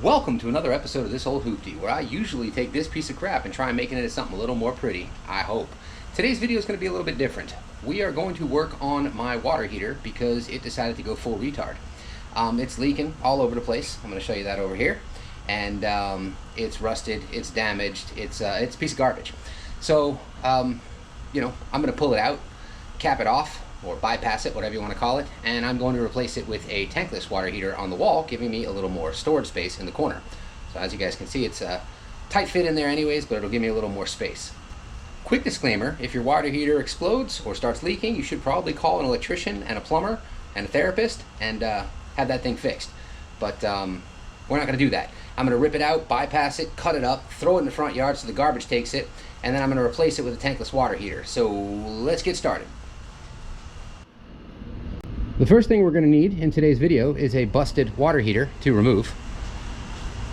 Welcome to another episode of This Old Hooptie, where I usually take this piece of crap and try and make it into something a little more pretty, I hope. Today's video is going to be a little bit different. We are going to work on my water heater because it decided to go full retard. It's leaking all over the place. I'm going to show you that over here. And it's rusted, it's damaged, it's a piece of garbage. So, I'm going to pull it out, cap it off, or bypass it, whatever you want to call it, and I'm going to replace it with a tankless water heater on the wall, giving me a little more storage space in the corner. So as you guys can see, it's a tight fit in there anyways, but it'll give me a little more space. Quick disclaimer, if your water heater explodes or starts leaking, you should probably call an electrician and a plumber and a therapist and have that thing fixed. But we're not going to do that. I'm going to rip it out, bypass it, cut it up, throw it in the front yard so the garbage takes it, and then I'm going to replace it with a tankless water heater. So let's get started. The first thing we're going to need in today's video is a busted water heater to remove.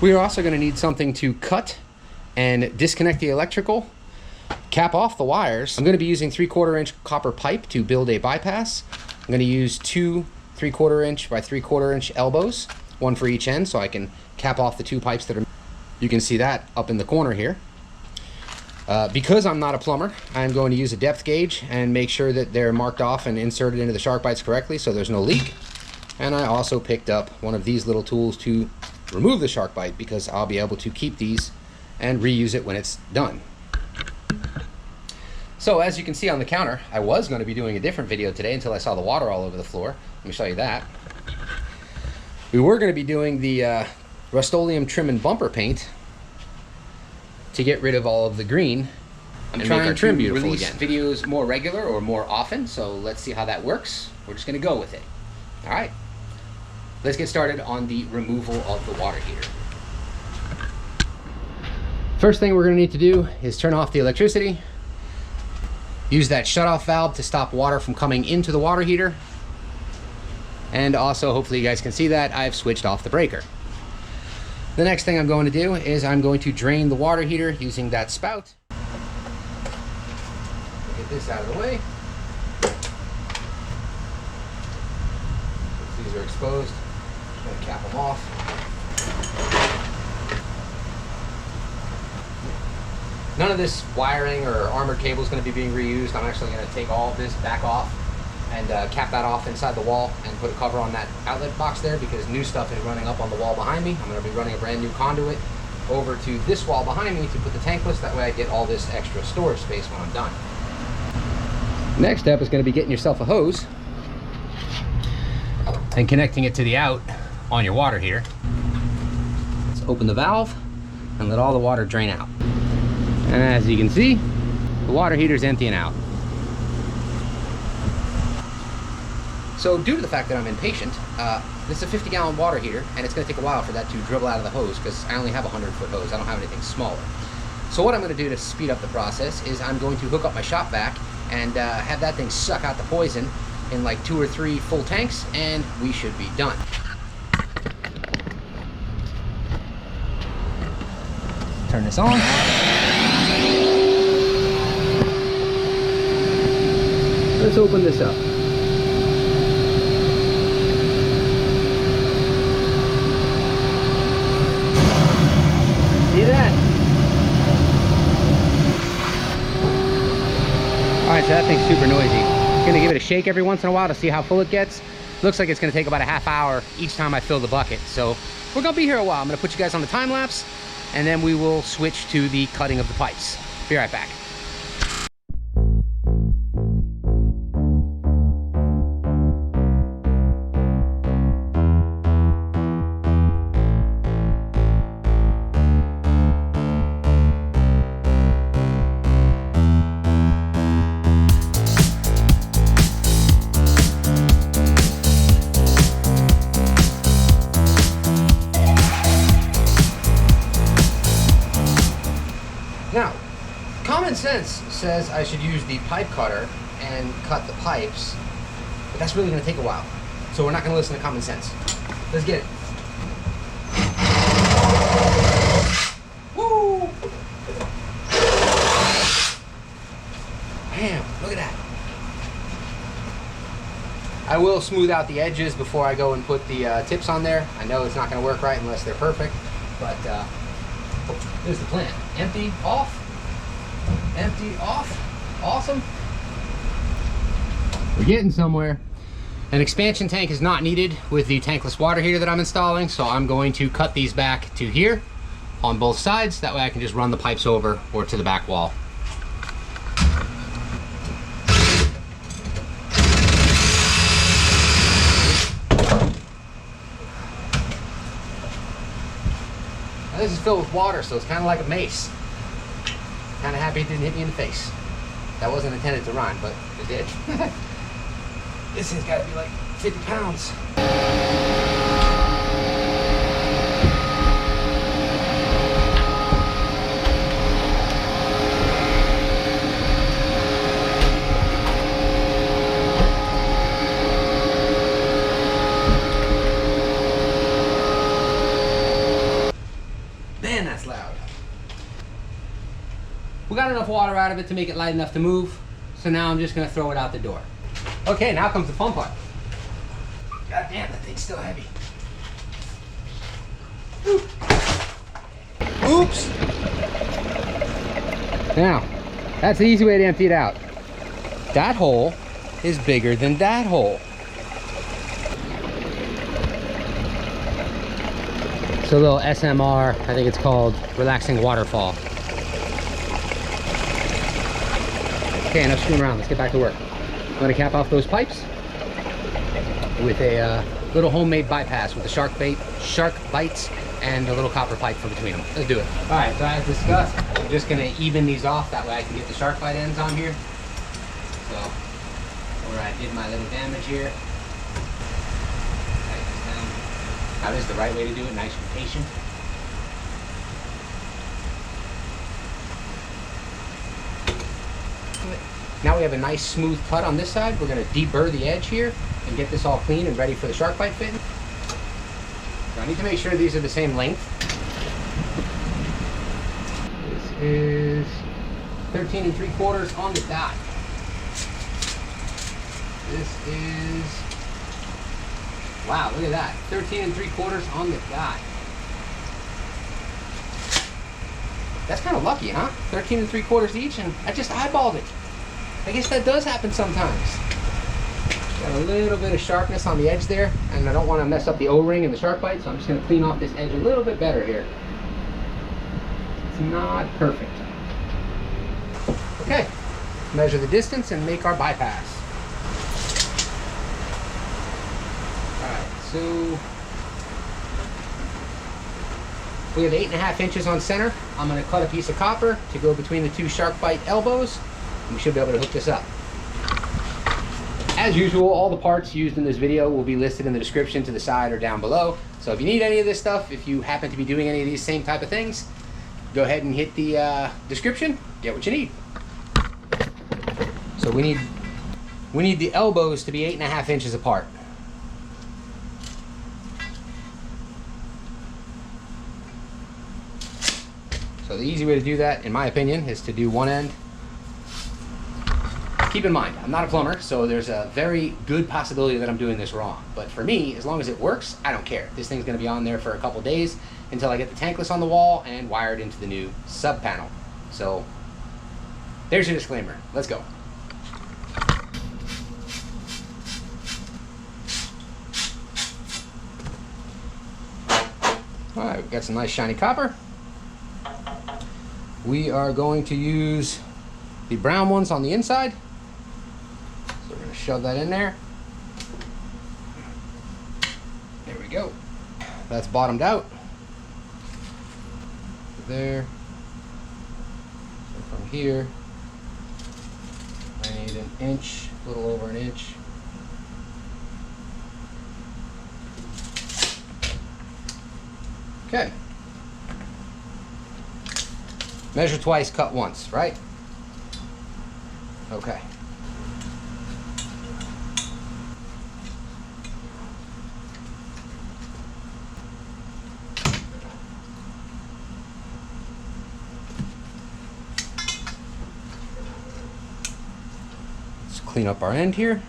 We are also going to need something to cut and disconnect the electrical, cap off the wires. I'm going to be using 3/4 inch copper pipe to build a bypass. I'm going to use two 3/4 inch by 3/4 inch elbows, one for each end, so I can cap off the two pipes that are, you can see that up in the corner here. Because I'm not a plumber, I'm going to use a depth gauge and make sure that they're marked off and inserted into the shark bites correctly so there's no leak. And I also picked up one of these little tools to remove the shark bite because I'll be able to keep these and reuse it when it's done. So as you can see on the counter, I was going to be doing a different video today until I saw the water all over the floor. Let me show you that. We were going to be doing the Rust-Oleum trim and bumper paint to get rid of all of the green and try and trim beautiful again. Videos more regular or more often, so let's see how that works. We're just going to go with it. All right, let's get started on the removal of the water heater. First thing we're going to need to do is turn off the electricity. Use that shut-off valve to stop water from coming into the water heater. And also, hopefully you guys can see that, I've switched off the breaker. The next thing I'm going to do is I'm going to drain the water heater using that spout. Get this out of the way. These are exposed. Just going to cap them off. None of this wiring or armored cable is going to be being reused. I'm actually going to take all of this back off and cap that off inside the wall and put a cover on that outlet box there because new stuff is running up on the wall behind me. I'm going to be running a brand new conduit over to this wall behind me to put the tankless. That way I get all this extra storage space when I'm done. Next step is going to be getting yourself a hose and connecting it to the out on your water heater. Let's open the valve and let all the water drain out. And as you can see, the water heater is emptying out. So due to the fact that I'm impatient, this is a 50-gallon water heater, and it's going to take a while for that to dribble out of the hose because I only have a 100-foot hose. I don't have anything smaller. So what I'm going to do to speed up the process is I'm going to hook up my shop vac and have that thing suck out the poison in like 2 or 3 full tanks, and we should be done. Turn this on. Let's open this up. See that? Alright, so that thing's super noisy. Gonna give it a shake every once in a while to see how full it gets. Looks like it's gonna take about a half hour each time I fill the bucket. So we're gonna be here a while. I'm gonna put you guys on the time lapse and then we will switch to the cutting of the pipes. Be right back. Now, common sense says I should use the pipe cutter and cut the pipes, but that's really going to take a while. So we're not going to listen to common sense. Let's get it. Woo! Damn, look at that. I will smooth out the edges before I go and put the tips on there. I know it's not going to work right unless they're perfect, But there's the plan. Empty, off. Empty, off. Awesome. We're getting somewhere. An expansion tank is not needed with the tankless water heater that I'm installing, so I'm going to cut these back to here on both sides. That way I can just run the pipes over or to the back wall. Now this is filled with water, so it's kind of like a mace. Kind of happy it didn't hit me in the face. That wasn't intended to rhyme, but it did. This thing's got to be like 50 pounds. Man, that's loud. We got enough water out of it to make it light enough to move, so now I'm just going to throw it out the door. Okay, now comes the fun part. God damn, that thing's still heavy. Oops! Now, that's the easy way to empty it out. That hole is bigger than that hole. It's a little SMR, I think it's called Relaxing Waterfall. Okay, enough screwing around, let's get back to work. I'm going to cap off those pipes with a little homemade bypass with the shark bites and a little copper pipe for between them. Let's do it. All right, so as discussed, I'm just going to even these off. That way I can get the shark bite ends on here. So where I did my little damage here. Tighten this down. Now this is the right way to do it, nice and patient. Now we have a nice smooth cut on this side. We're going to deburr the edge here and get this all clean and ready for the shark bite fitting. So I need to make sure these are the same length. This is 13 3/4 on the dot. This is, wow, look at that, 13 3/4 on the dot. That's kind of lucky, huh? 13 3/4 each, and I just eyeballed it. I guess that does happen sometimes. Got a little bit of sharpness on the edge there, and I don't want to mess up the O-ring and the shark bite, so I'm just going to clean off this edge a little bit better here. It's not perfect. Okay, measure the distance and make our bypass. Alright, so we have 8.5 inches on center. I'm going to cut a piece of copper to go between the two shark bite elbows. We should be able to hook this up. As usual, all the parts used in this video will be listed in the description to the side or down below. So if you need any of this stuff, if you happen to be doing any of these same type of things, go ahead and hit the description, get what you need. So we need the elbows to be 8.5 inches apart. So the easy way to do that, in my opinion, is to do one end. Keep in mind, I'm not a plumber, so there's a very good possibility that I'm doing this wrong. But for me, as long as it works, I don't care. This thing's gonna be on there for a couple days until I get the tankless on the wall and wired into the new sub panel. So there's your disclaimer. Let's go. All right, we've got some nice shiny copper. We are going to use the brown ones on the inside. So we're going to shove that in there. There we go. That's bottomed out. There. So from here, I need an inch, a little over an inch. Okay. Measure twice, cut once, right? Okay. Let's clean up our end here.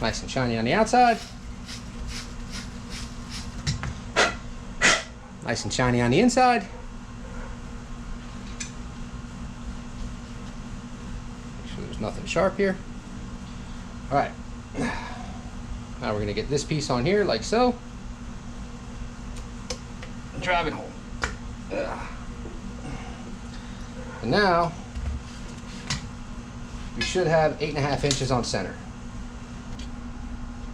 Nice and shiny on the outside. Nice and shiny on the inside. Make sure there's nothing sharp here. All right. Now we're gonna get this piece on here like so. And drive it home. And now we should have 8.5 inches on center.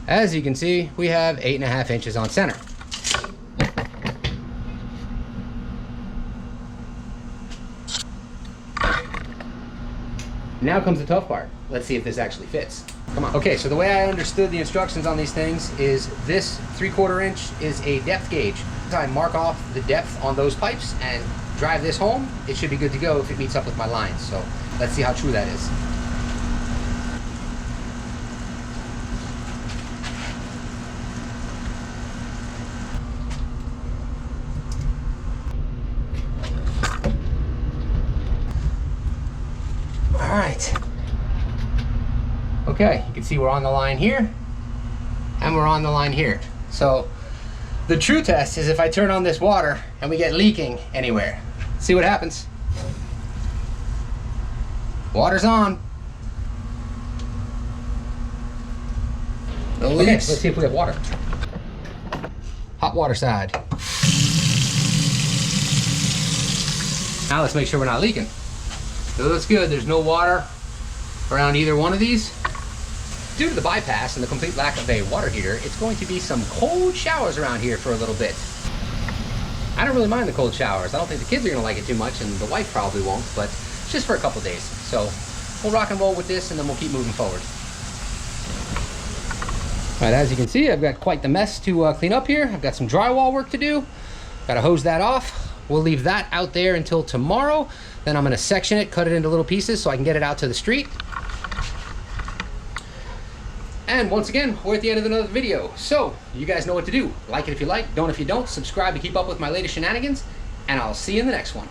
As you can see, we have 8.5 inches on center. Now comes the tough part. Let's see if this actually fits. Come on. Okay, so the way I understood the instructions on these things is this 3/4 inch is a depth gauge. I mark off the depth on those pipes and drive this home. It should be good to go if it meets up with my lines. So let's see how true that is. All right. Okay, you can see we're on the line here and we're on the line here. So the true test is if I turn on this water and we get leaking anywhere. See what happens. Water's on. No leaks. Okay, let's see if we have water. Hot water side. Now let's make sure we're not leaking. So that's good. There's no water around either one of these. Due to the bypass and the complete lack of a water heater, it's going to be some cold showers around here for a little bit. I don't really mind the cold showers. I don't think the kids are gonna like it too much, and the wife probably won't, but it's just for a couple days. So we'll rock and roll with this and then we'll keep moving forward. All right, as you can see, I've got quite the mess to clean up here. I've got some drywall work to do. Gotta hose that off. We'll leave that out there until tomorrow. Then I'm gonna section it, cut it into little pieces so I can get it out to the street. And once again, we're at the end of another video. So you guys know what to do. Like it if you like, don't if you don't. Subscribe to keep up with my latest shenanigans, and I'll see you in the next one.